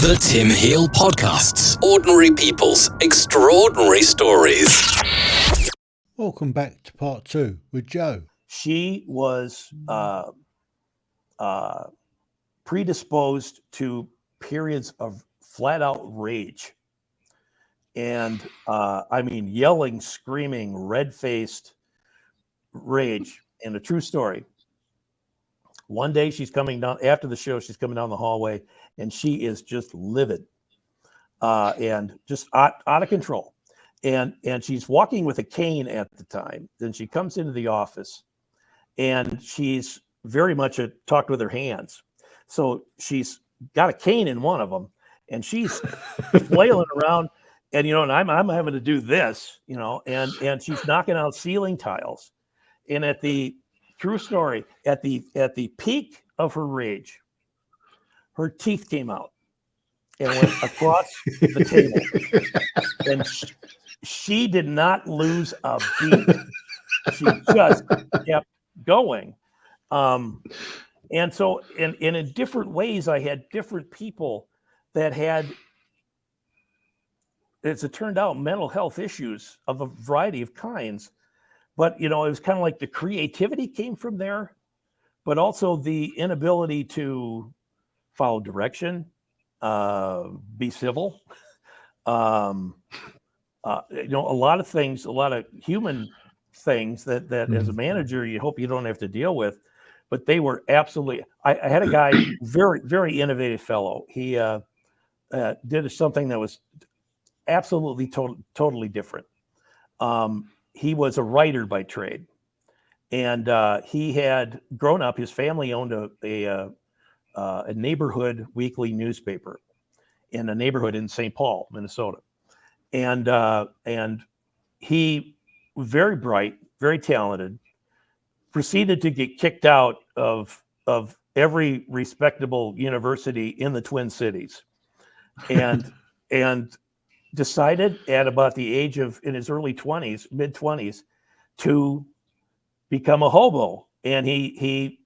The Tim Heale Podcasts. Ordinary people's extraordinary stories. Welcome back to part 2 with Joe. She was predisposed to periods of flat out rage. And I mean, yelling, screaming, red-faced rage. And a true story. One day she's coming down, after the show, she's coming down the hallway, and she is just livid and just out of control. And she's walking with a cane at the time. Then she comes into the office, and she's very much talked with her hands. So she's got a cane in one of them, and she's flailing around. And, and I'm having to do this, and she's knocking out ceiling tiles. And true story, at the peak of her rage, her teeth came out and went across the table. And she did not lose a beat. She just kept going. And so in different ways, I had different people that had, as it turned out, mental health issues of a variety of kinds. But, it was kind of like the creativity came from there, but also the inability to follow direction, be civil. A lot of things, a lot of human things that as a manager, you hope you don't have to deal with. But they were absolutely, I had a guy, very, very innovative fellow. He did something that was absolutely totally different. He was a writer by trade, and he had grown up. His family owned a neighborhood weekly newspaper in a neighborhood in St. Paul, Minnesota, and he, very bright, very talented, proceeded to get kicked out of every respectable university in the Twin Cities, and decided at about the age of, in his early 20s, mid 20s, to become a hobo. And he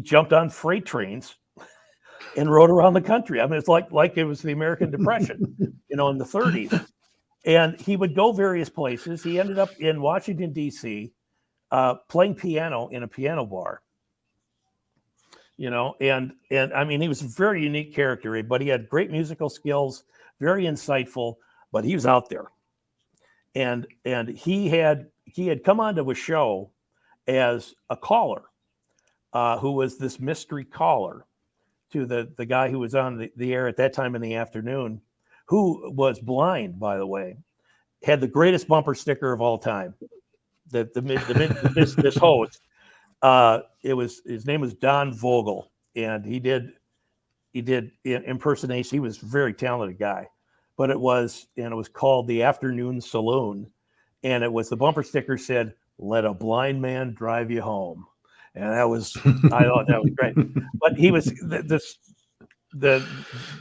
jumped on freight trains and rode around the country. I mean, it's like it was the American Depression, in the 30s. And he would go various places. He ended up in Washington, D.C., playing piano in a piano bar. And I mean, he was a very unique character, but he had great musical skills, very insightful, but he was out there. And he had come onto a show as a caller, who was this mystery caller to the guy who was on the air at that time in the afternoon, who was blind, by the way, had the greatest bumper sticker of all time. This host. His name was Don Vogel, and he did impersonation. He was a very talented guy, but it was called the Afternoon Saloon, and the bumper sticker said, "Let a blind man drive you home," and I thought that was great. But he was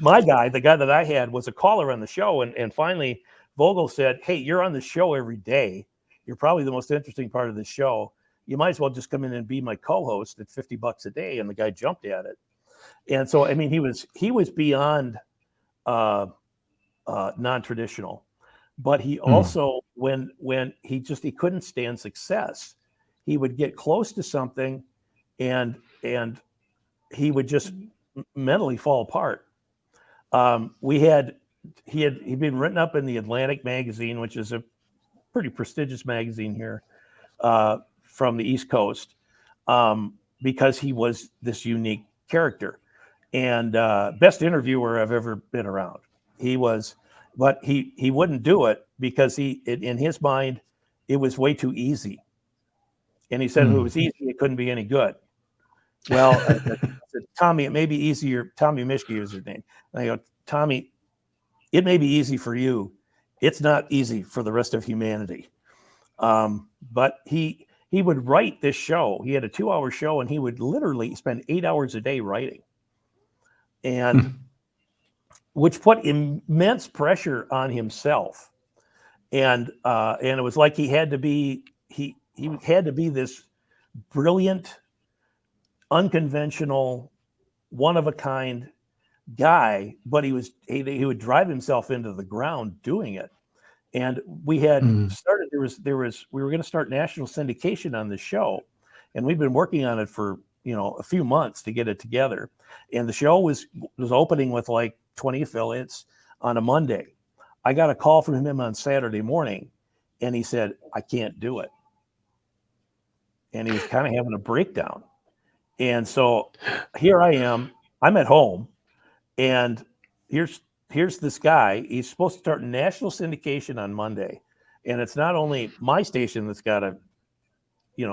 my guy, the guy that I had, was a caller on the show, and finally Vogel said, "Hey, you're on the show every day. You're probably the most interesting part of the show. You might as well just come in and be my co-host at $50 a day." And the guy jumped at it. And so, I mean, he was beyond non-traditional, but he also, when he couldn't stand success, he would get close to something and he would just mentally fall apart. He'd been written up in the Atlantic magazine, which is a pretty prestigious magazine here, from the East Coast, because he was this unique character and best interviewer I've ever been around. He was, but he wouldn't do it because in his mind, it was way too easy. And he said, if it was easy, it couldn't be any good. Well, I said, Tommy, it may be easier. Tommy Mischke was his name. And I go, Tommy, it may be easy for you. It's not easy for the rest of humanity. But he would write this show. He had a 2-hour show, and he would literally spend 8 hours a day writing, and which put immense pressure on himself. And it was like he had to be this brilliant, unconventional, one of a kind guy, but he would drive himself into the ground doing it. And we had started, we were going to start national syndication on this show, and we'd been working on it for, a few months to get it together. And the show was opening with like 20 affiliates on a Monday. I got a call from him on Saturday morning, and he said, I can't do it. And he was kind of having a breakdown. And so here I am, I'm at home, and here's this guy. He's supposed to start national syndication on Monday. And it's not only my station that's got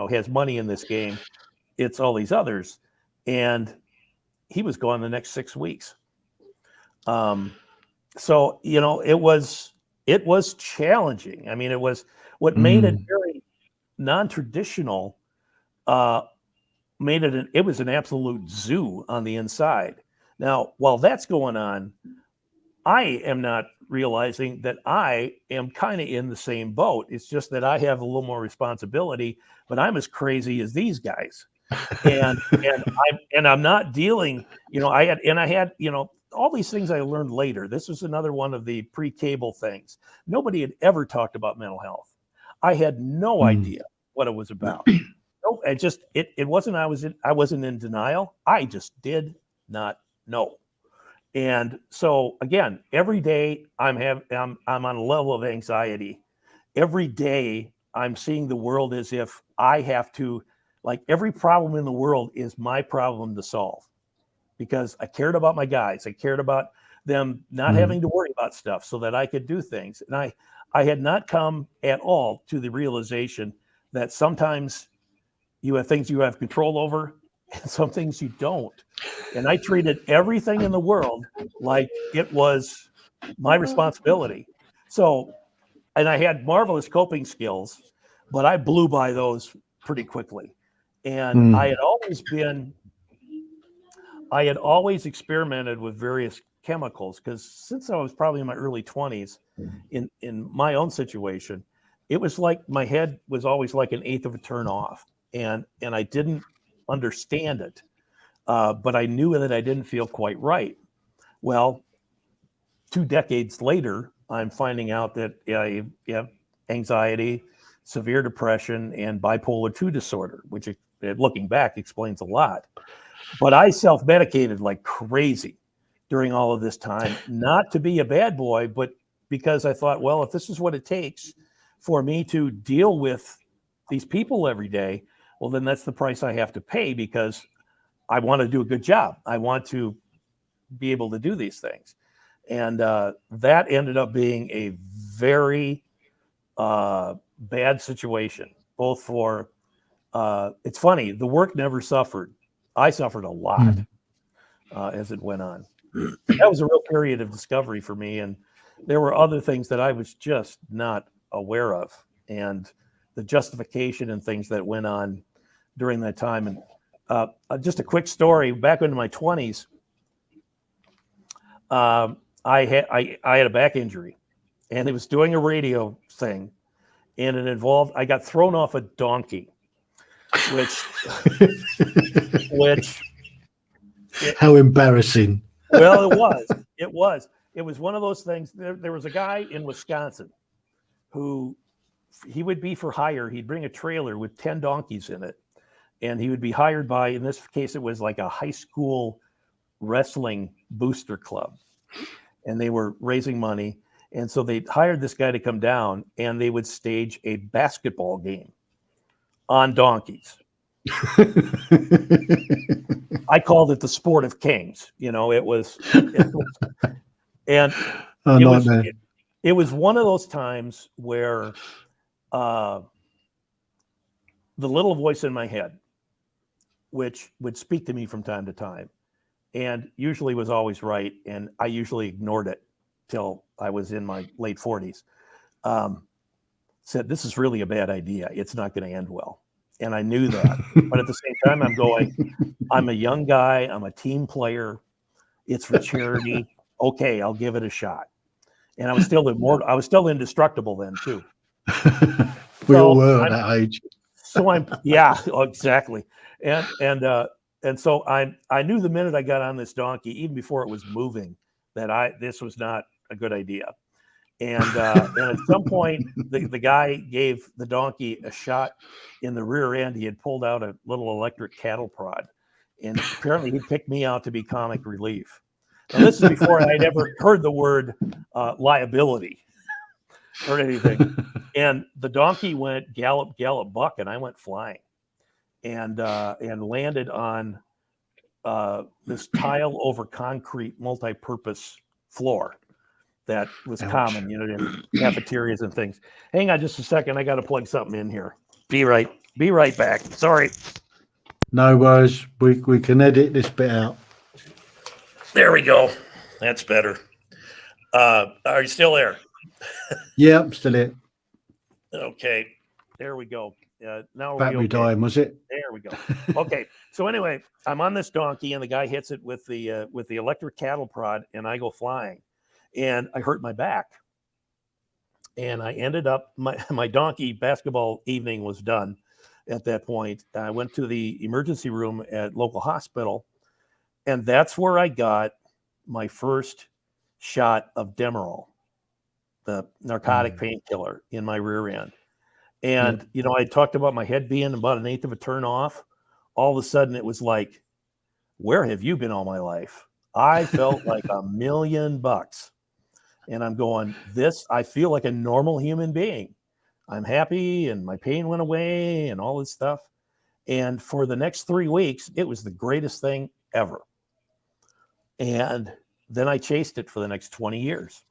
has money in this game, it's all these others. And he was gone the next 6 weeks. So, it was challenging. I mean, it was what made it very non-traditional, it was an absolute zoo on the inside. Now, while that's going on, I am not realizing that I am kind of in the same boat. It's just that I have a little more responsibility, but I'm as crazy as these guys. And I'm not dealing, I had all these things I learned later. This was another one of the pre-cable things. Nobody had ever talked about mental health. I had no idea what it was about. No, it wasn't, I wasn't in denial. I just did not know. And so again, every day I'm on a level of anxiety. Every day I'm seeing the world as if I have to, like, every problem in the world is my problem to solve, because I cared about my guys. I cared about them not having to worry about stuff so that I could do things. And I had not come at all to the realization that sometimes you have things you have control over and some things you don't. And I treated everything in the world like it was my responsibility. So, and I had marvelous coping skills, but I blew by those pretty quickly. And I had always experimented with various chemicals, because since I was probably in my early 20s, in my own situation, it was like my head was always like an eighth of a turn off. And I didn't understand it, but I knew that I didn't feel quite right. Well, 2 decades later, I'm finding out that I have anxiety, severe depression, and bipolar II disorder, which, looking back, explains a lot. But I self-medicated like crazy during all of this time, not to be a bad boy, but because I thought, well, if this is what it takes for me to deal with these people every day, well, then that's the price I have to pay, because I want to do a good job. I want to be able to do these things. And that ended up being a very bad situation, both for, it's funny, the work never suffered. I suffered a lot as it went on. That was a real period of discovery for me. And there were other things that I was just not aware of, and the justification and things that went on during that time. And just a quick story, back into my 20s, I had a back injury, and it was doing a radio thing, and it involved, I got thrown off a donkey, which how embarrassing. Well, it was one of those things. There was a guy in Wisconsin who, he would be for hire. He'd bring a trailer with 10 donkeys in it, and he would be hired by, in this case, it was like a high school wrestling booster club, and they were raising money. And so they hired this guy to come down, and they would stage a basketball game on donkeys. I called it the sport of kings. It was and it was one of those times where the little voice in my head, which would speak to me from time to time, and usually was always right, and I usually ignored it till I was in my late 40s, said, this is really a bad idea. It's not going to end well. And I knew that. But at the same time, I'm going, I'm a young guy. I'm a team player. It's for charity. Okay, I'll give it a shot. And I was still indestructible then, too. We all were at that age. Yeah, exactly. And and so I knew the minute I got on this donkey, even before it was moving, that this was not a good idea. And at some point, the guy gave the donkey a shot in the rear end. He had pulled out a little electric cattle prod, and apparently he picked me out to be comic relief. Now, this is before I'd ever heard the word liability or anything. And the donkey went gallop, gallop, buck, and I went flying, and landed on this tile over concrete multi-purpose floor that was common, in cafeterias and things. Hang on just a second. I got to plug something in here. Be right back. Sorry. No worries. We can edit this bit out. There we go. That's better. Are you still there? Yeah, I'm still here. Okay. There we go. Now Battery okay? dying, was it? There we go. Okay. So anyway, I'm on this donkey, and the guy hits it with the electric cattle prod, and I go flying. And I hurt my back, and I ended up, my donkey basketball evening was done at that point. I went to the emergency room at local hospital, and that's where I got my first shot of Demerol, the narcotic painkiller, in my rear end. And, I talked about my head being about 1/8 of a turn off. All of a sudden it was like, where have you been all my life? I felt like $1,000,000. And I'm going, I feel like a normal human being. I'm happy, and my pain went away and all this stuff. And for the next 3 weeks, it was the greatest thing ever. And then I chased it for the next 20 years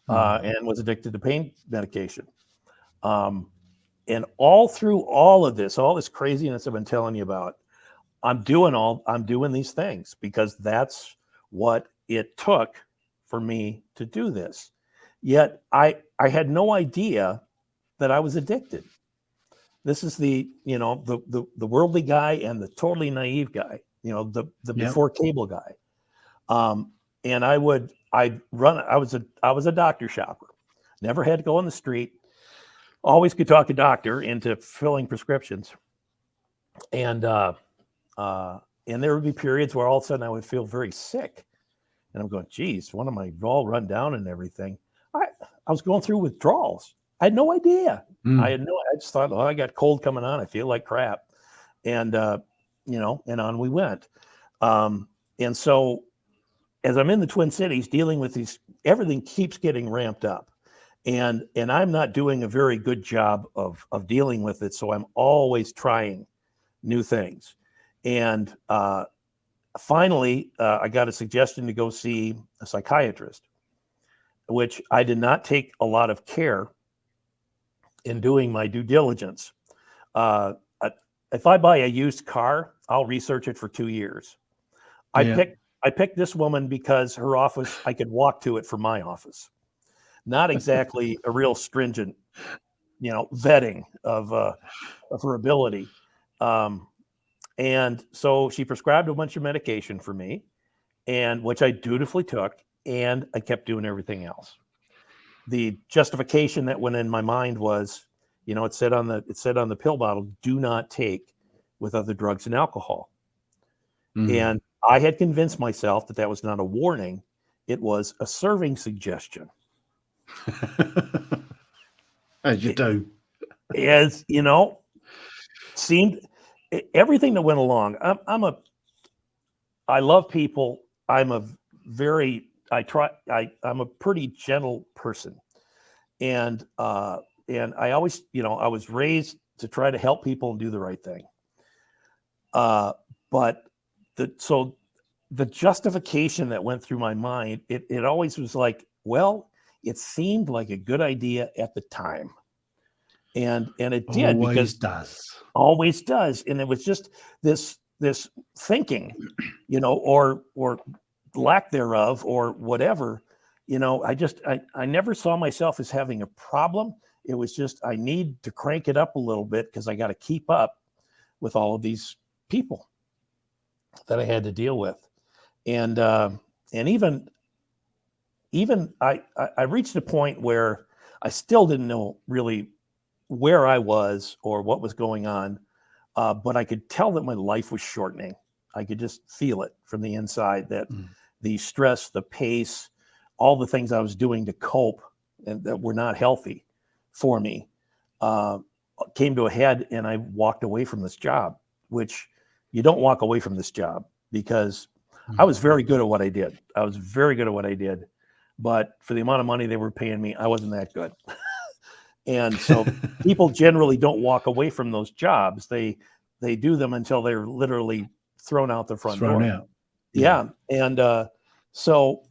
and was addicted to pain medication. And all through all of this, all this craziness I've been telling you about, I'm doing these things because that's what it took for me to do this. Yet I had no idea that I was addicted. This is the worldly guy and the totally naive guy, the before cable guy. And I was a doctor shopper. Never had to go on the street. Always could talk a doctor into filling prescriptions. And there would be periods where all of a sudden I would feel very sick. And I'm going, geez, when am I all run down and everything? I was going through withdrawals. I had no idea. I just thought, I got cold coming on. I feel like crap. And, and on we went. And so as I'm in the Twin Cities dealing with these, everything keeps getting ramped up. And I'm not doing a very good job of dealing with it. So I'm always trying new things. And finally, I got a suggestion to go see a psychiatrist, which I did not take a lot of care in doing my due diligence. If I buy a used car, I'll research it for 2 years. I picked this woman because her office, I could walk to it from my office. Not exactly a real stringent, vetting of her ability. And so she prescribed a bunch of medication for me, and which I dutifully took, and I kept doing everything else. The justification that went in my mind was, it said on the pill bottle, do not take with other drugs and alcohol. And I had convinced myself that was not a warning. It was a serving suggestion. As you do. As seemed everything that went along. I love people. I'm a pretty gentle person. And I always, I was raised to try to help people and do the right thing. But the justification that went through my mind, it always was like, well, it seemed like a good idea at the time. And it did, always does. And it was just this thinking, or lack thereof, or whatever, I never saw myself as having a problem. It was just, I need to crank it up a little bit because I got to keep up with all of these people that I had to deal with. And even I reached a point where I still didn't know really where I was or what was going on. but I could tell that my life was shortening. I could just feel it from the inside, that the stress, the pace, all the things I was doing to cope and that were not healthy for me came to a head, and I walked away from this job, which you don't walk away from this job, because I was very good at what I did. But for the amount of money they were paying me, I wasn't that good. And so people generally don't walk away from those jobs. They do them until they're literally thrown out the front door. Out. Yeah. And so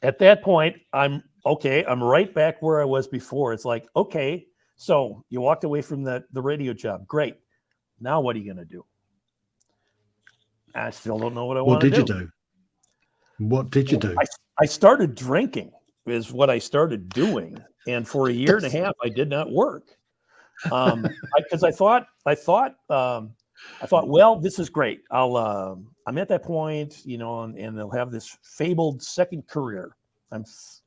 at that point, I'm right back where I was before. It's like, okay, so you walked away from the radio job. Great. Now what are you going to do? I still don't know what I want to do. What did you do? I started drinking is what I started doing. And for a year and a half, I did not work. Because I thought, well, this is great. I'm at that point, and they'll have this fabled second career. Let's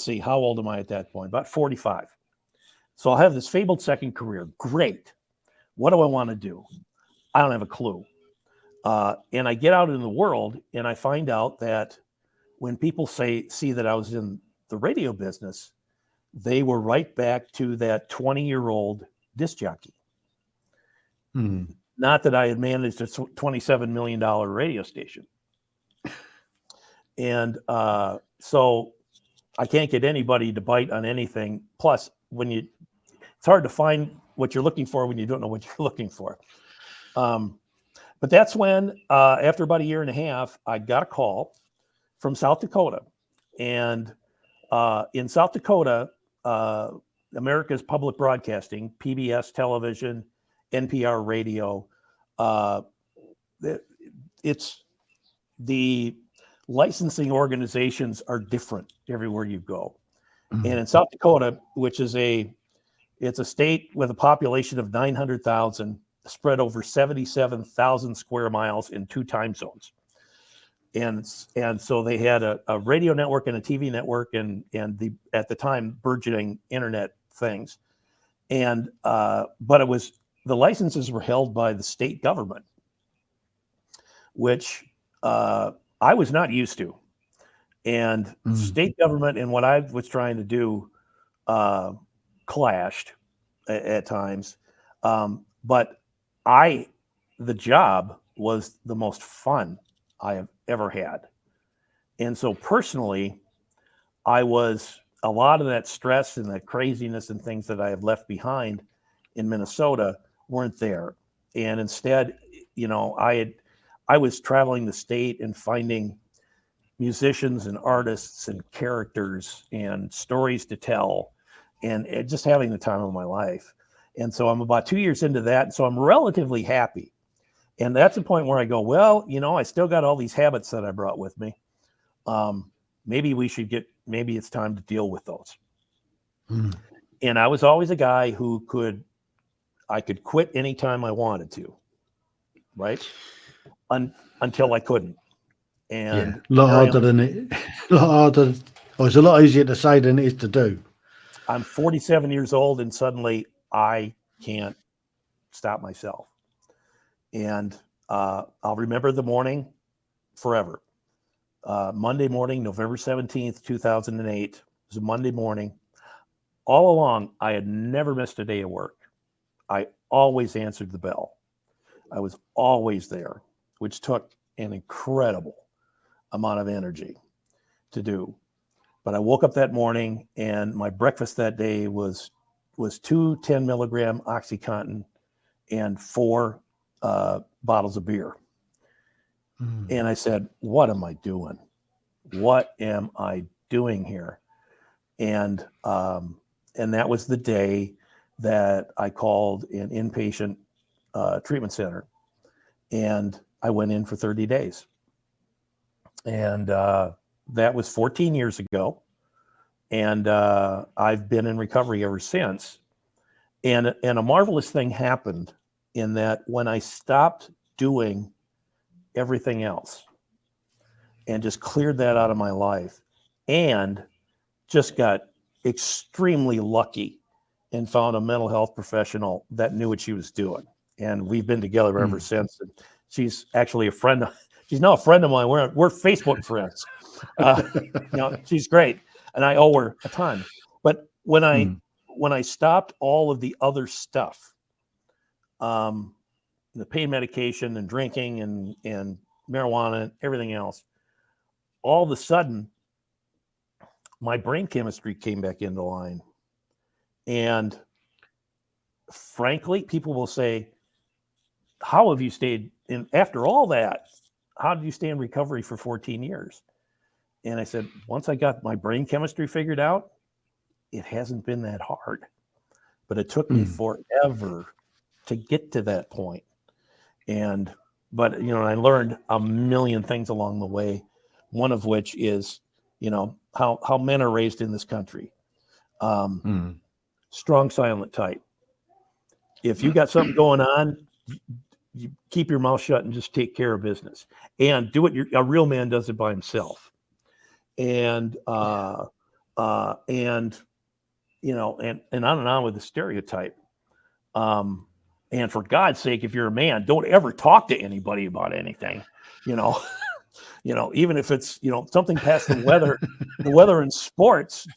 see, how old am I at that point? About 45. So I'll have this fabled second career. Great. What do I want to do? I don't have a clue. And I get out in the world, and I find out that when people see that I was in the radio business, they were right back to that 20-year-old disc jockey. Not that I had managed a $27 million radio station. And so I can't get anybody to bite on anything. Plus, it's hard to find what you're looking for when you don't know what you're looking for. But that's when, after about a year and a half, I got a call from South Dakota. And in South Dakota, America's Public Broadcasting, PBS television, NPR radio, it's the licensing organizations are different everywhere you go. And in South Dakota, which is it's a state with a population of 900,000, spread over 77,000 square miles in 2 time zones. And so they had a radio network and a TV network and the, at the time, burgeoning internet things. And but the licenses were held by the state government, which I was not used to. And state government and what I was trying to do clashed at times. But the job was the most fun I have ever had. And so personally, a lot of that stress and that craziness and things that I have left behind in Minnesota weren't there. And instead, I was traveling the state and finding musicians and artists and characters and stories to tell and just having the time of my life. And so I'm about 2 years into that. So I'm relatively happy. And that's the point where I go, well, I still got all these habits that I brought with me. Maybe it's time to deal with those. And I was always a guy who I could quit anytime I wanted to, right? Until I couldn't. And a lot harder than it. It's a lot easier to say than it is to do. I'm 47 years old, and suddenly I can't stop myself. And I'll remember the morning forever. Monday morning, November 17th, 2008. It was a Monday morning. All along, I had never missed a day of work. I always answered the bell. I was always there, which took an incredible amount of energy to do. But I woke up that morning, and my breakfast that day was 2 10-milligram OxyContin and 4 bottles of beer. And I said, what am I doing? What am I doing here? And that was the day that I called an inpatient treatment center, and I went in for 30 days. And that was 14 years ago. And I've been in recovery ever since. And a marvelous thing happened in that when I stopped doing everything else and just cleared that out of my life and just got extremely lucky and found a mental health professional that knew what she was doing. And we've been together ever since. And she's actually she's now a friend of mine. We're Facebook friends. She's great. And I owe her a ton. But when I stopped all of the other stuff, the pain medication and drinking and marijuana and everything else, all of a sudden, my brain chemistry came back into line. And frankly, people will say, how have you stayed in, after all that, how did you stay in recovery for 14 years? And I said, once I got my brain chemistry figured out, it hasn't been that hard, but it took me forever to get to that point. But I learned a million things along the way. One of which is, how men are raised in this country. Strong, silent type. If you got something going on, you keep your mouth shut and just take care of business, and do it. A real man does it by himself. And on and on with the stereotype. And for God's sake, if you're a man, don't ever talk to anybody about anything, even if it's, something past the weather in sports,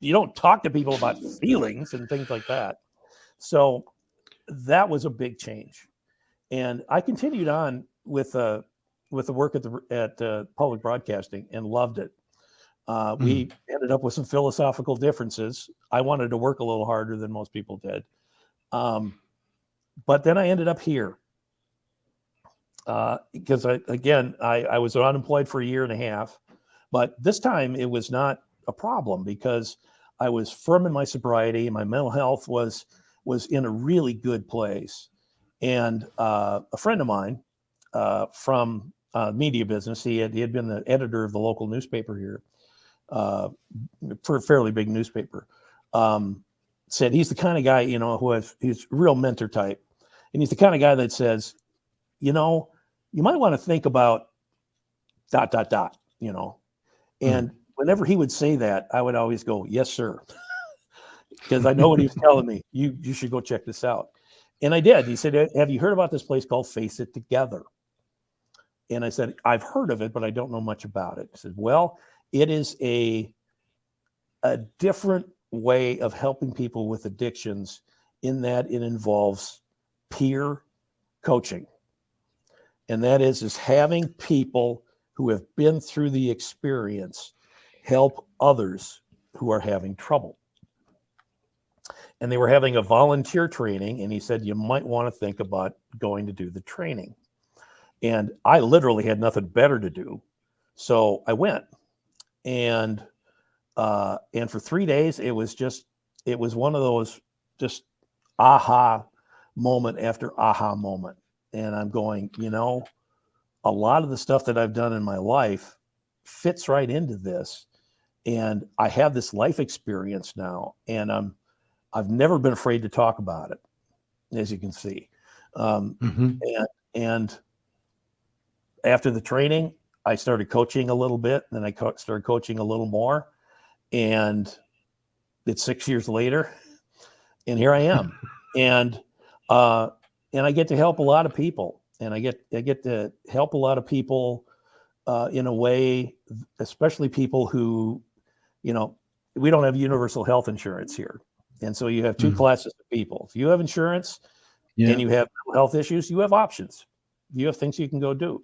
you don't talk to people about feelings and things like that. So that was a big change. And I continued on with the work at Public Broadcasting and loved it. We ended up with some philosophical differences. I wanted to work a little harder than most people did. But then I ended up here because I was unemployed for a year and a half, but this time it was not a problem because I was firm in my sobriety. My mental health was in a really good place. And a friend of mine from media business, he had been the editor of the local newspaper here, for a fairly big newspaper, said he's the kind of guy, he's real mentor type. And he's the kind of guy that says, you might want to think about ... And whenever he would say that, I would always go, yes, sir. Because I know what he was telling me. You should go check this out. And I did. He said, have you heard about this place called Face It Together? And I said, I've heard of it, but I don't know much about it. He said, well, it is a different way of helping people with addictions in that it involves peer coaching. And that is having people who have been through the experience help others who are having trouble. And they were having a volunteer training, and he said, you might want to think about going to do the training. And I literally had nothing better to do. So I went. And for 3 days, it was one of those just aha moment after aha moment. And I'm going, a lot of the stuff that I've done in my life fits right into this. And I have this life experience now, and I've never been afraid to talk about it, as you can see. And after the training, I started coaching a little bit, and then I started coaching a little more. And it's 6 years later, and here I am. And I get to help a lot of people, and I get to help a lot of people in a way, especially people who, we don't have universal health insurance here. And so you have two classes of people. If you have insurance and you have health issues, you have options. You have things you can go do.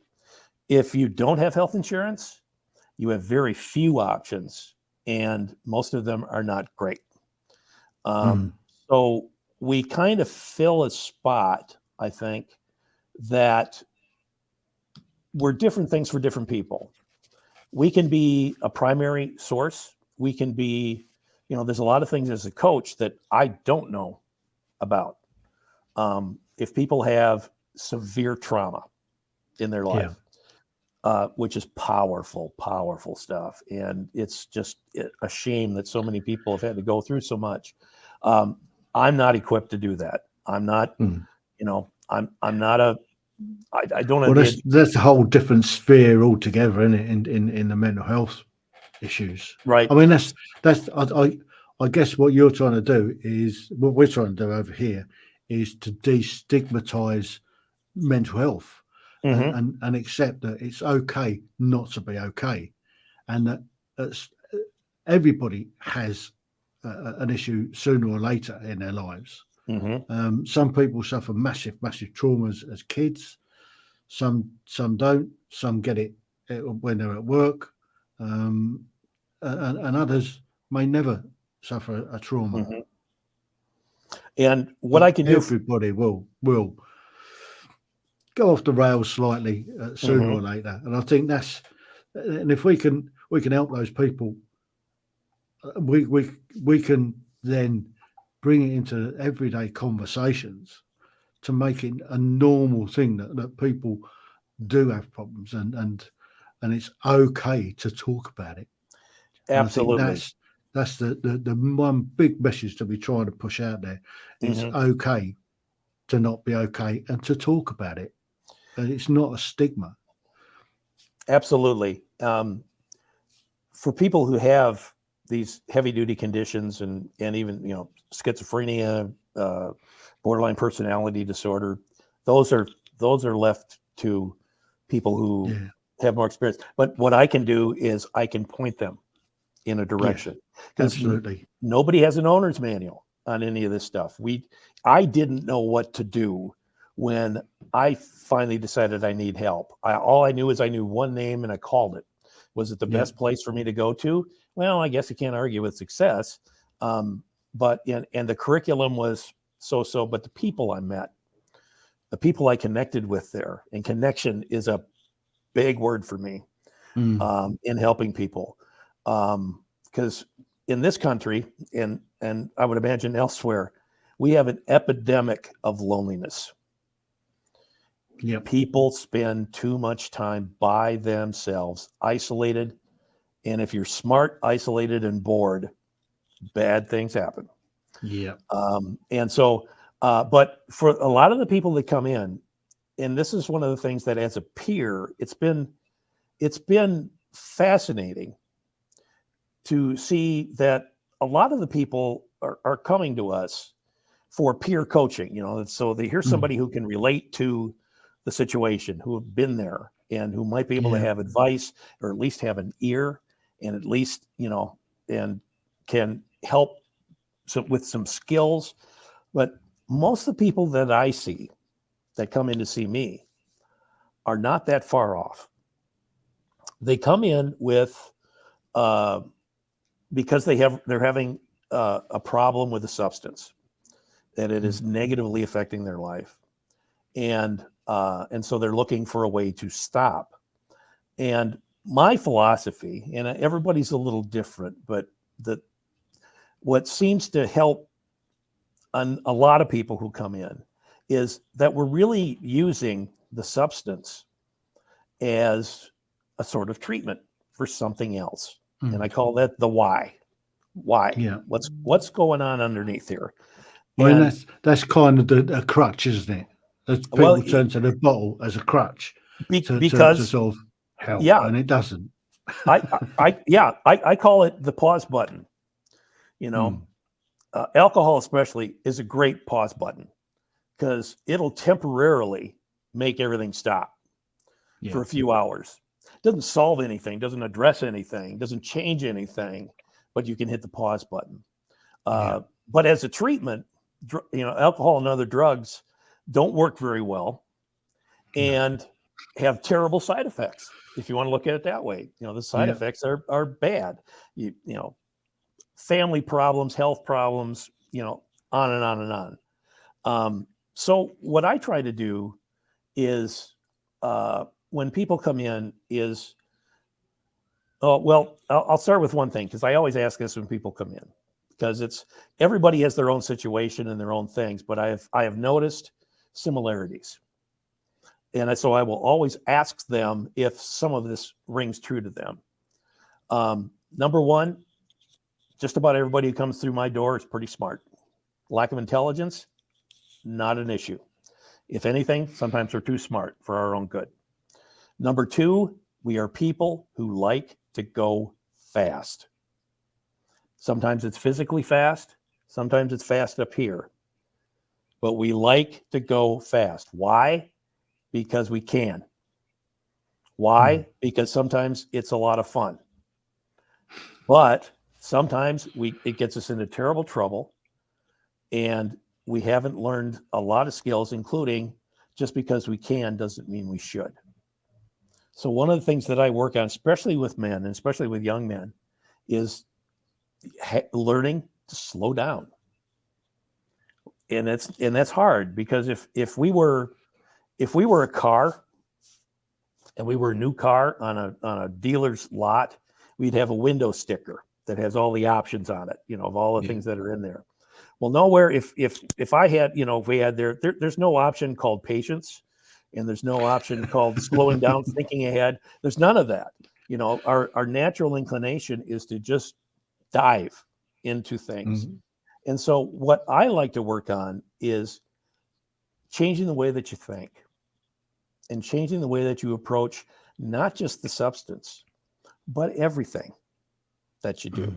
If you don't have health insurance, you have very few options, and most of them are not great. So we kind of fill a spot, I think, that we're different things for different people. We can be a primary source. We can be, there's a lot of things as a coach that I don't know about. If people have severe trauma in their life, which is powerful stuff. And it's just a shame that so many people have had to go through so much. I'm not equipped to do that. I'm not, I'm not I don't. Well, that's a whole different sphere altogether in the mental health issues. Right. I mean, I I guess what you're trying to do is what we're trying to do over here is to destigmatize mental health Mm-hmm. and accept that it's okay not to be okay, and that everybody has an issue sooner or later in their lives. Mm-hmm. Some people suffer massive traumas as kids. Some don't. Some get it when they're at work, and others may never suffer a trauma. Mm-hmm. And what But I can do, everybody will go off the rails slightly sooner mm-hmm. or later, and I think and if we can help those people, we can then bring it into everyday conversations to make it a normal thing that people do have problems and it's okay to talk about it. And Absolutely. I think that's the one big message that we try to push out there. It's Mm-hmm. okay to not be okay and to talk about it. And it's not a stigma. Absolutely. For people who have these heavy duty conditions and even, schizophrenia, borderline personality disorder, those are left to people who have more experience. But what I can do is I can point them in a direction. Absolutely. Nobody has an owner's manual on any of this stuff. I didn't know what to do when I finally decided I need help. All I knew is I knew one name and I called it. Was it the best place for me to go to? Well, I guess you can't argue with success. But the curriculum was so, but the people I met, the people I connected with there, and connection is a big word for me in helping people. Because in this country, and I would imagine elsewhere, we have an epidemic of loneliness. Yep. People spend too much time by themselves, isolated. And if you're smart, isolated, and bored, bad things happen. Yeah. And so, but for a lot of the people that come in, and this is one of the things that as a peer, it's been fascinating to see that a lot of the people are coming to us for peer coaching, so they hear somebody who can relate to the situation, who have been there and who might be able to have advice or at least have an ear and at least, and can help with some skills. But most of the people that I see that come in to see me are not that far off. They come in with, because they're having a problem with a substance, that it is negatively affecting their life. And so they're looking for a way to stop. And my philosophy, and everybody's a little different, but what seems to help a lot of people who come in is that we're really using the substance as a sort of treatment for something else. And I call that the why. Why? Yeah. What's going on underneath here? Well, and that's kind of a crutch, isn't it? As people turn to the bottle as a crutch to sort of help, and it doesn't. I call it the pause button. Alcohol especially is a great pause button because it'll temporarily make everything stop for a few hours. Doesn't solve anything, doesn't address anything, doesn't change anything, but you can hit the pause button. But as a treatment, alcohol and other drugs don't work very well and have terrible side effects. If you want to look at it that way, the side effects are bad. Family problems, health problems, on and on and on. So what I try to do is when people come in is, I'll start with one thing, because I always ask this when people come in, because everybody has their own situation and their own things, but I have noticed similarities. And so I will always ask them if some of this rings true to them. Number one, just about everybody who comes through my door is pretty smart. Lack of intelligence, not an issue. If anything, sometimes we're too smart for our own good. Number two, we are people who like to go fast. Sometimes it's physically fast. Sometimes it's fast up here. But we like to go fast. Why? Because we can. Why? Because sometimes it's a lot of fun. But sometimes it gets us into terrible trouble, and we haven't learned a lot of skills, including just because we can doesn't mean we should. So one of the things that I work on, especially with men and especially with young men, is learning to slow down. And that's hard, because if we were a car, and we were a new car on a dealer's lot, we'd have a window sticker that has all the options on it, of all the things that are in there. Well, nowhere, if I had, if we had there's no option called patience, and there's no option called slowing down, thinking ahead. There's none of that. Our natural inclination is to just dive into things. And so what I like to work on is changing the way that you think, and changing the way that you approach not just the substance, but everything that you do.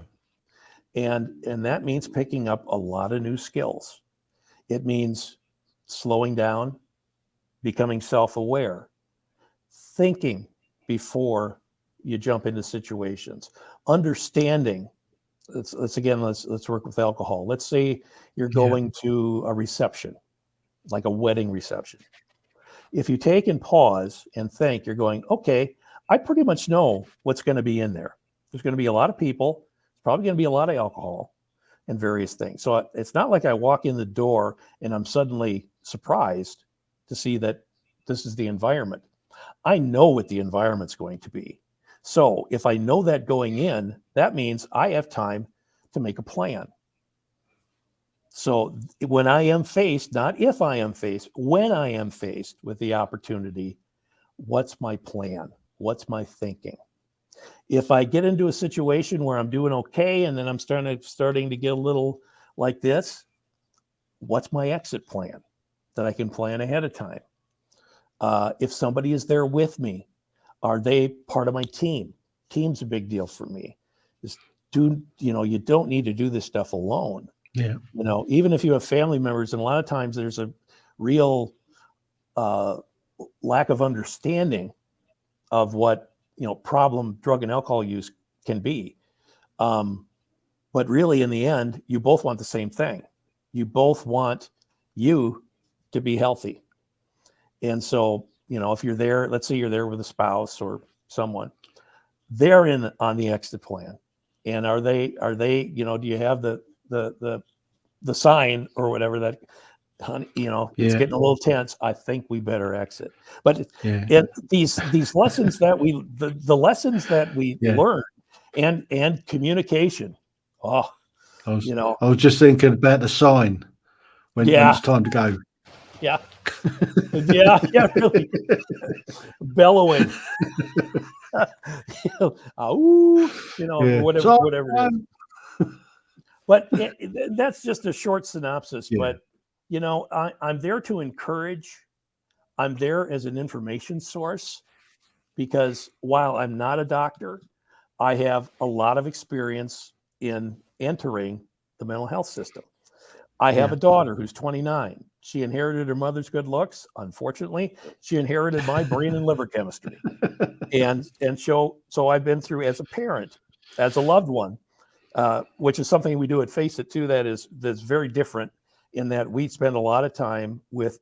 And that means picking up a lot of new skills. It means slowing down, becoming self-aware, thinking before you jump into situations, understanding. Let's work with alcohol. Let's say you're going to a reception, like a wedding reception. If you take and pause and think, you're going, okay, I pretty much know what's going to be in there. There's going to be a lot of people. There's probably going to be a lot of alcohol and various things. So it's not like I walk in the door and I'm suddenly surprised to see that this is the environment. I know what the environment's going to be. So if I know that going in, that means I have time to make a plan. So when I am faced, not if I am faced, when I am faced with the opportunity, what's my plan? What's my thinking? If I get into a situation where I'm doing okay, and then I'm starting to get a little like this, what's my exit plan that I can plan ahead of time? If somebody is there with me, are they part of my team? Team's a big deal for me. You don't need to do this stuff alone. Yeah. Even if you have family members, and a lot of times there's a real lack of understanding of what, problem drug and alcohol use can be. But really, in the end, you both want the same thing. You both want you to be healthy. And so, if you're there, let's say you're there with a spouse or someone, they're on the exit plan. And are they, do you have the sign or whatever that, it's getting a little tense. I think we better exit. But these lessons that the lessons that we learn, and communication. I was just thinking about the sign when it's time to go. Yeah. Really. Bellowing. Whatever it is. But that's just a short synopsis. Yeah. But, I'm there to encourage. I'm there as an information source, because while I'm not a doctor, I have a lot of experience in entering the mental health system. I have a daughter who's 29. She inherited her mother's good looks. Unfortunately, she inherited my brain and liver chemistry. And so I've been through, as a parent, as a loved one, which is something we do at Face It too, that's very different, in that we spend a lot of time with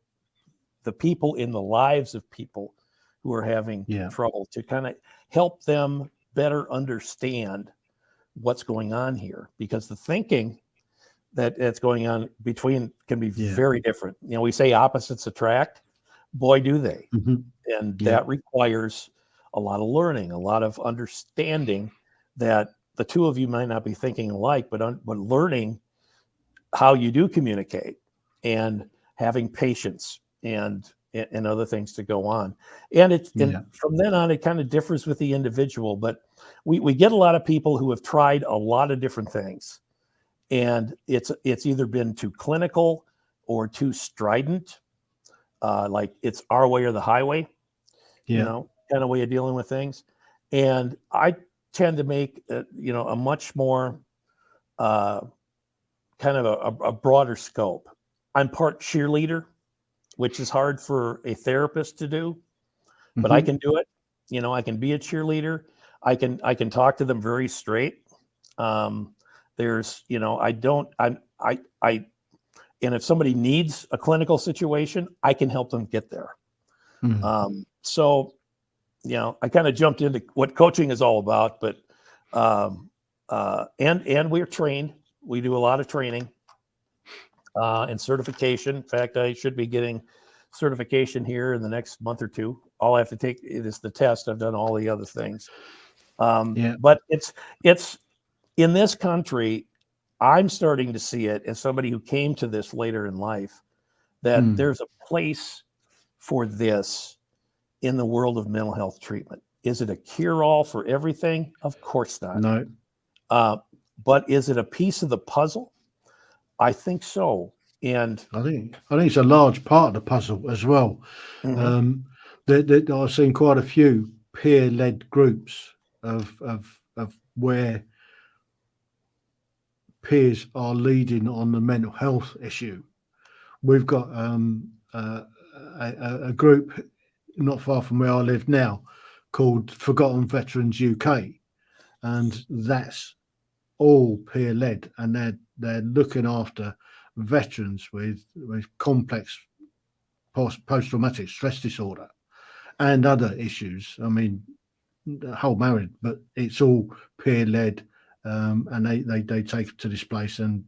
the people in the lives of people who are having trouble, to kind of help them better understand what's going on here, because the thinking that's going on between can be very different. We say opposites attract. Boy, do they. And that requires a lot of learning, a lot of understanding that the two of you might not be thinking alike, but learning how you do communicate, and having patience and other things to go on. And from then on, it kind of differs with the individual, but we get a lot of people who have tried a lot of different things, and it's either been too clinical or too strident, like it's our way or the highway, kind of way of dealing with things. And I tend to make a much more kind of a broader scope. I'm part cheerleader, which is hard for a therapist to do, but I can do it. You know, I can be a cheerleader. I can talk to them very straight. There's, you know, and if somebody needs a clinical situation, I can help them get there. So, you know, I kind of jumped into what coaching is all about, but, and we're trained. We do a lot of training, and certification. In fact, I should be getting certification here in the next month or two. All I have to take is the test. I've done all the other things. But it's in this country, I'm starting to see it as somebody who came to this later in life, that there's a place for this in the world of mental health treatment. Is it a cure-all for everything? Of course not. No. But is it a piece of the puzzle? I think so. And I think it's a large part of the puzzle as well. I've seen quite a few peer-led groups of where peers are leading on the mental health issue. We've got a group not far from where I live now called Forgotten Veterans UK, and that's all peer-led, and they're looking after veterans with complex post-traumatic stress disorder and other issues. I mean, the whole married, but it's all peer-led, and they take to this place and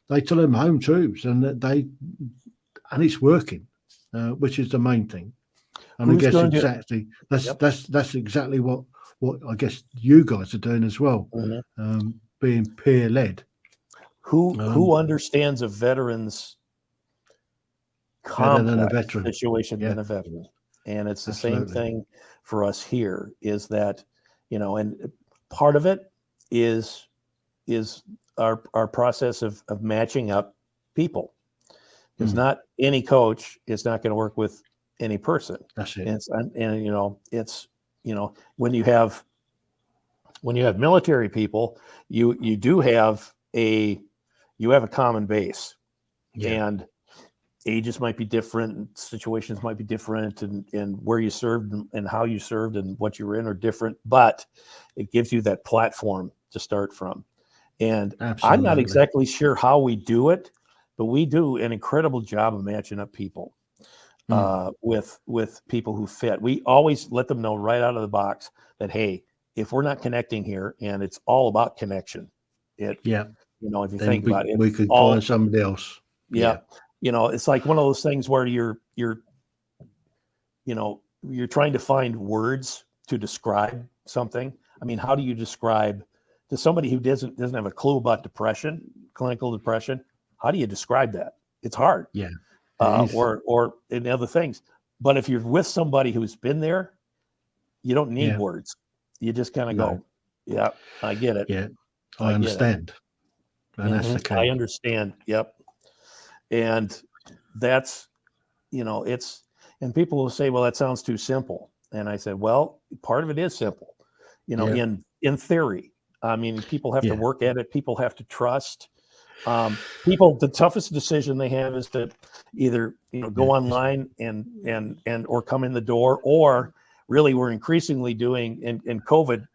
they tell them home truths, and it's working, which is the main thing. And I guess exactly that's exactly what I guess you guys are doing as well, being peer-led. Who understands a veteran's complex situation than a veteran? And it's the same thing for us here, is that, you know, and part of it is our process of matching up people, because not any coach is not going to work with any person. That's it. And you know, it's, you know, when you have military people, you do have a common base, and ages might be different, situations might be different, and where you served and how you served and what you were in are different, but it gives you that platform to start from. And I'm not exactly sure how we do it, but we do an incredible job of matching up people with people who fit. We always let them know right out of the box that, hey, if we're not connecting here, and it's all about connection, you know, if you think about it, we could find somebody else. You know, it's like one of those things where you're trying to find words to describe something. I mean, how do you describe to somebody who doesn't have a clue about depression, clinical depression? How do you describe that? It's hard. Or in other things. But if you're with somebody who's been there, you don't need words. You just kind of go, yeah, I get it. Yeah, I understand. And that's the key. I understand. Yep. And that's, you know, and people will say, well, that sounds too simple. And I said, well, part of it is simple, you know, in theory. I mean, people have to work at it. People have to trust. The toughest decision they have is to either, you know, go online and or come in the door, or really we're increasingly doing, and COVID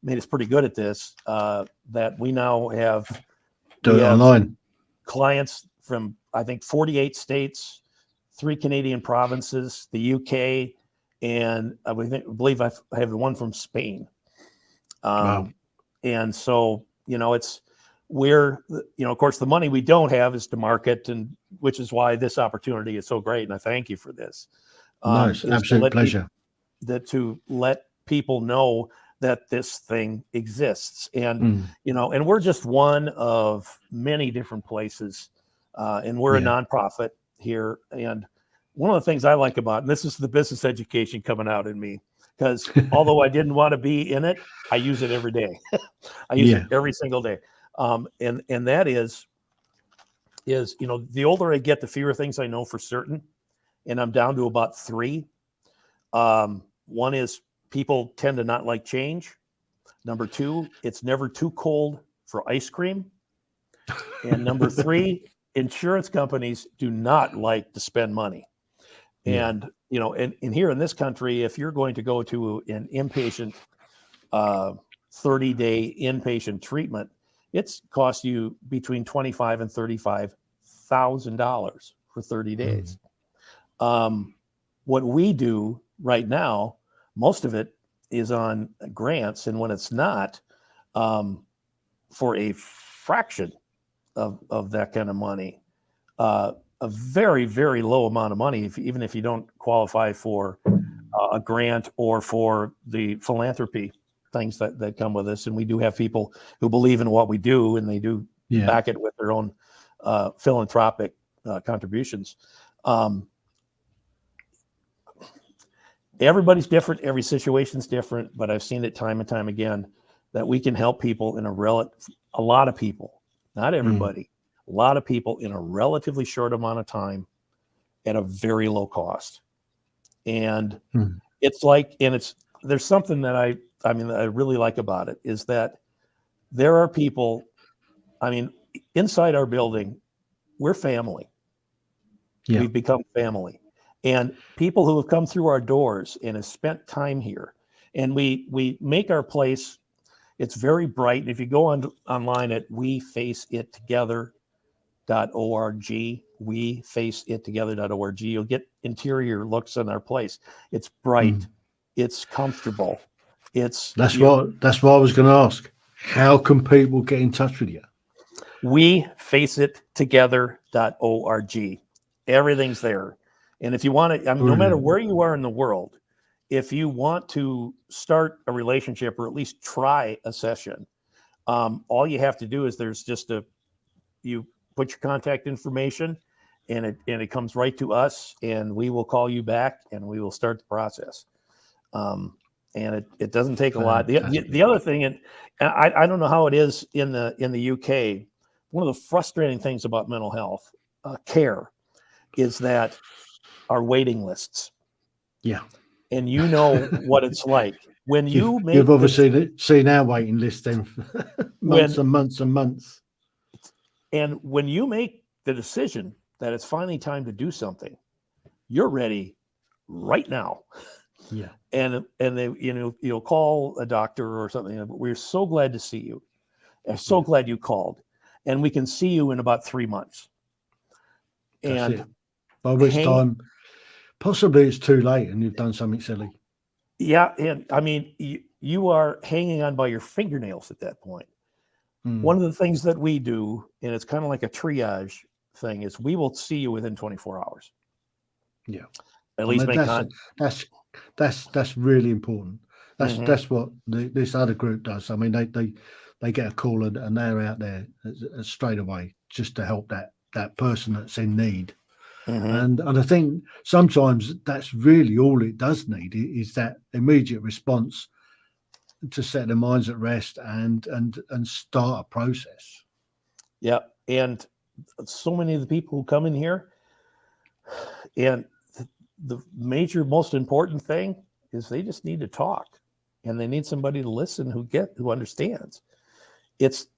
made us pretty good at this, that we now have online clients from, I think, 48 states, 3 Canadian provinces, the UK, and I believe I have the one from Spain. Wow. And so, you know, of course, the money we don't have is to market, and which is why this opportunity is so great. And I thank you for this. No, it's an absolute pleasure. To let people know that this thing exists, and you know, and we're just one of many different places, and we're a nonprofit here. And one of the things I like about, and this is the business education coming out in me, because although I didn't want to be in it, I use it every day. I use it every single day. And that is, you know, the older I get, the fewer things I know for certain. And I'm down to about 3. One is people tend to not like change. Number 2, it's never too cold for ice cream. And number three, insurance companies do not like to spend money. And, you know, and here in this country, if you're going to go to an inpatient 30-day inpatient treatment, it's cost you between $25,000 and $35,000 for 30 days. What we do right now, most of it is on grants, and when it's not, for a fraction of that kind of money, a very, very low amount of money, even if you don't qualify for a grant or for the philanthropy things that come with this. And we do have people who believe in what we do, and they do back it with their own philanthropic contributions. Everybody's different. Every situation's different, but I've seen it time and time again that we can help people in a lot of people, not everybody, a lot of people in a relatively short amount of time at a very low cost. And it's like, there's something that I really like about it is that there are people, inside our building, we're family. Yeah. We've become family. And people who have come through our doors and have spent time here, and we make our place, it's very bright. And if you go online at wefaceittogether.org, wefaceittogether.org, you'll get interior looks on our place. It's bright. It's comfortable. That's what I was going to ask. How can people get in touch with you? wefaceittogether.org. Everything's there. And if you want to, no matter where you are in the world, if you want to start a relationship or at least try a session, all you have to do is you put your contact information, and it comes right to us, and we will call you back and we will start the process. And it doesn't take a lot. The other thing, and I don't know how it is in the UK. One of the frustrating things about mental health care is that our waiting lists. Yeah. And you know what it's like when you've obviously seen our waiting list then months and months and months. And when you make the decision that it's finally time to do something, you're ready right now. Yeah. And they, you'll call a doctor or something. We're so glad to see you. I'm so glad you called, and we can see you in about 3 months. That's it. By which time, possibly it's too late and you've done something silly. Yeah. And you are hanging on by your fingernails at that point. One of the things that we do, and it's kind of like a triage thing, is we will see you within 24 hours. Yeah. At least make contact. That's really important. That's what this other group does. I mean, they get a call and they're out there straight away just to help that person that's in need. And I think sometimes that's really all it does need is that immediate response to set their minds at rest and start a process. Yeah. And so many of the people who come in here, and the major, most important thing is they just need to talk, and they need somebody to listen who understands. It's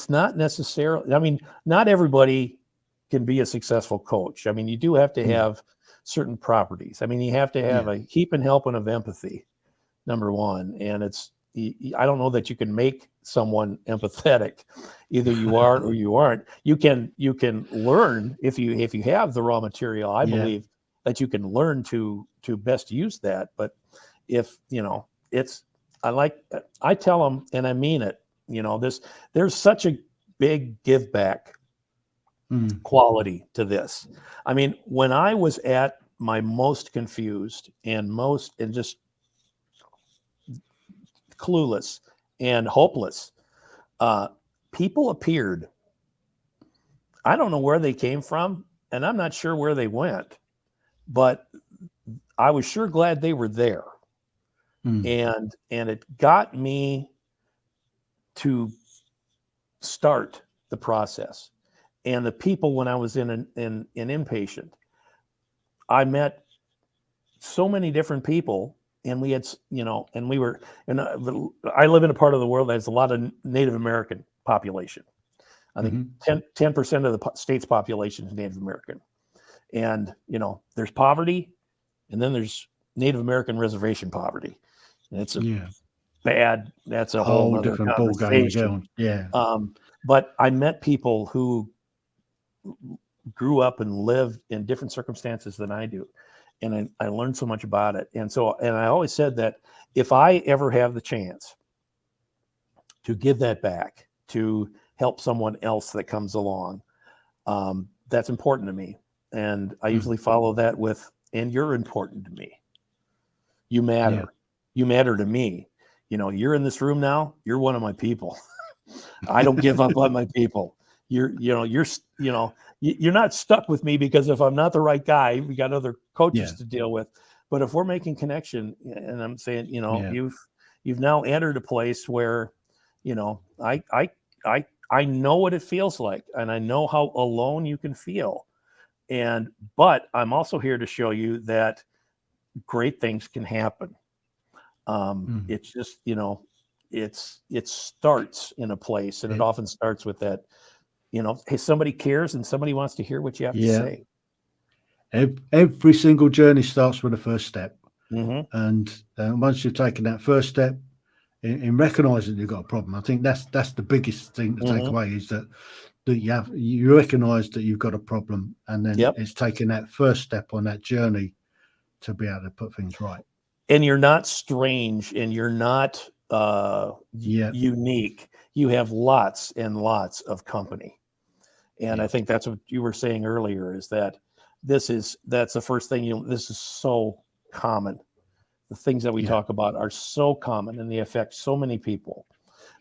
not necessarily, not everybody can be a successful coach. You do have to have certain properties. You have to have a keep and help and of empathy, number one. And I don't know that you can make someone empathetic. Either you are or you aren't. You can learn if you have the raw material. I believe that you can learn to best use that. But if I tell them, and I mean it. There's such a big give back quality to this. When I was at my most confused and just clueless and hopeless, people appeared. I don't know where they came from, and I'm not sure where they went, but I was sure glad they were there. And it got me to start the process. And the people, when I was in an inpatient, I met so many different people, and we had, I live in a part of the world that has a lot of Native American population. I think 10% of the state's population is Native American. And, there's poverty, and then there's Native American reservation poverty. And it's that's a whole other different conversation. Yeah. But I met people who grew up and lived in different circumstances than I do. And I learned so much about it. And I always said that if I ever have the chance to give that back, to help someone else that comes along, that's important to me. And I usually follow that with, and you're important to me. You matter. Yeah. You matter to me. You're in this room now. You're one of my people. I don't give up on my people. You're not stuck with me because if I'm not the right guy, we got other coaches to deal with. But if we're making connection, and I'm saying, you've now entered a place where, I know what it feels like, and I know how alone you can feel. But I'm also here to show you that great things can happen. It's just, it starts in a place, and it often starts with that, hey, somebody cares and somebody wants to hear what you have to say. Every single journey starts with the first step. And once you've taken that first step in recognizing you've got a problem, I think that's the biggest thing to take away, is that you recognize that you've got a problem, and then it's taking that first step on that journey to be able to put things right. And you're not strange, and you're not unique. You have lots and lots of company. And I think that's what you were saying earlier, is that that's the first thing this is so common. The things that we talk about are so common, and they affect so many people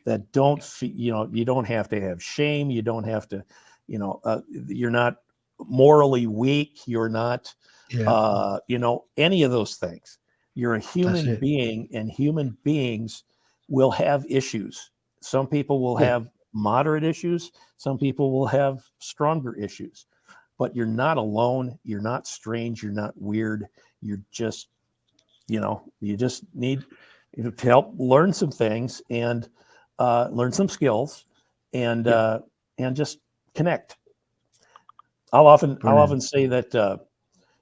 that don't feel, you don't have to have shame. You don't have to, you're not morally weak. You're not, any of those things. You're a human being, and human beings will have issues. Some people will have moderate issues. Some people will have stronger issues, but you're not alone. You're not strange. You're not weird. You're just, you just need to help learn some things and learn some skills and just connect. I'll often say that,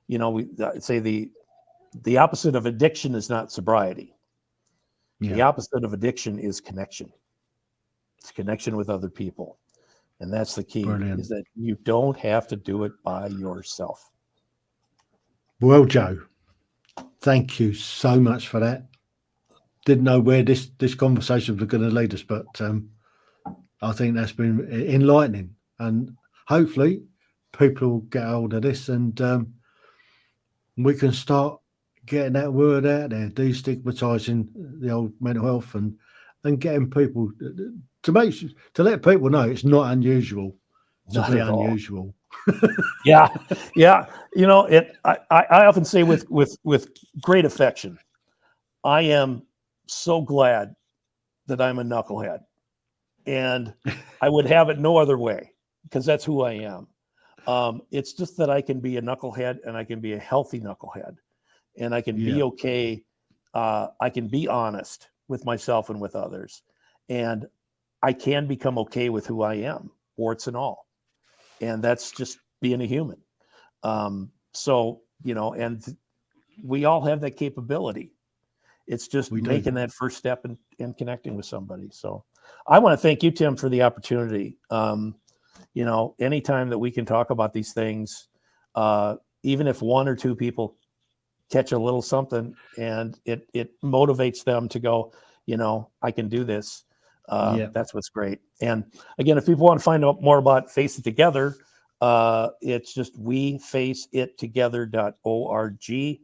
we say the opposite of addiction is not sobriety. The opposite of addiction is connection. It's connection with other people. And that's the key, is that you don't have to do it by yourself. Well, Joe, thank you so much for that. Didn't know where this conversation was going to lead us, but I think that's been enlightening. And hopefully people will get hold of this, and we can start getting that word out there, destigmatizing the old mental health, and getting people to let people know it's not unusual to be unusual. Yeah. I often say with great affection, I am so glad that I'm a knucklehead, and I would have it no other way, because that's who I am. It's just that I can be a knucklehead, and I can be a healthy knucklehead, and I can be okay. I can be honest with myself and with others, and I can become okay with who I am, warts and all. And that's just being a human. And we all have that capability. It's just making that first step and connecting with somebody. So I want to thank you, Tim, for the opportunity. Anytime that we can talk about these things, even if one or two people catch a little something and it motivates them to go, I can do this. That's what's great. And again, if people want to find out more about Face It Together, it's just wefaceit.together.org.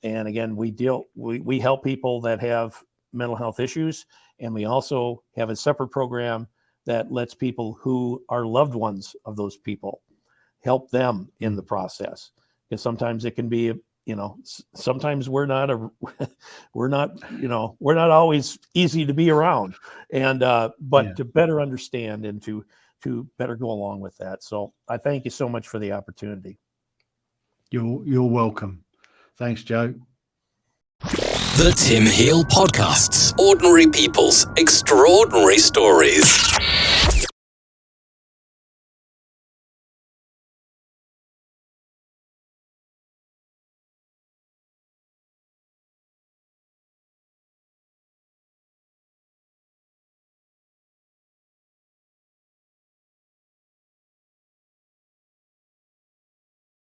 And again, we help people that have mental health issues, and we also have a separate program that lets people who are loved ones of those people help them in the process. Because sometimes it can be, sometimes we're not always easy to be around, and to better understand and to better go along with that. So I thank you so much for the opportunity. You're welcome. Thanks, Joe. The Tim Heale Podcasts. Ordinary people's extraordinary stories.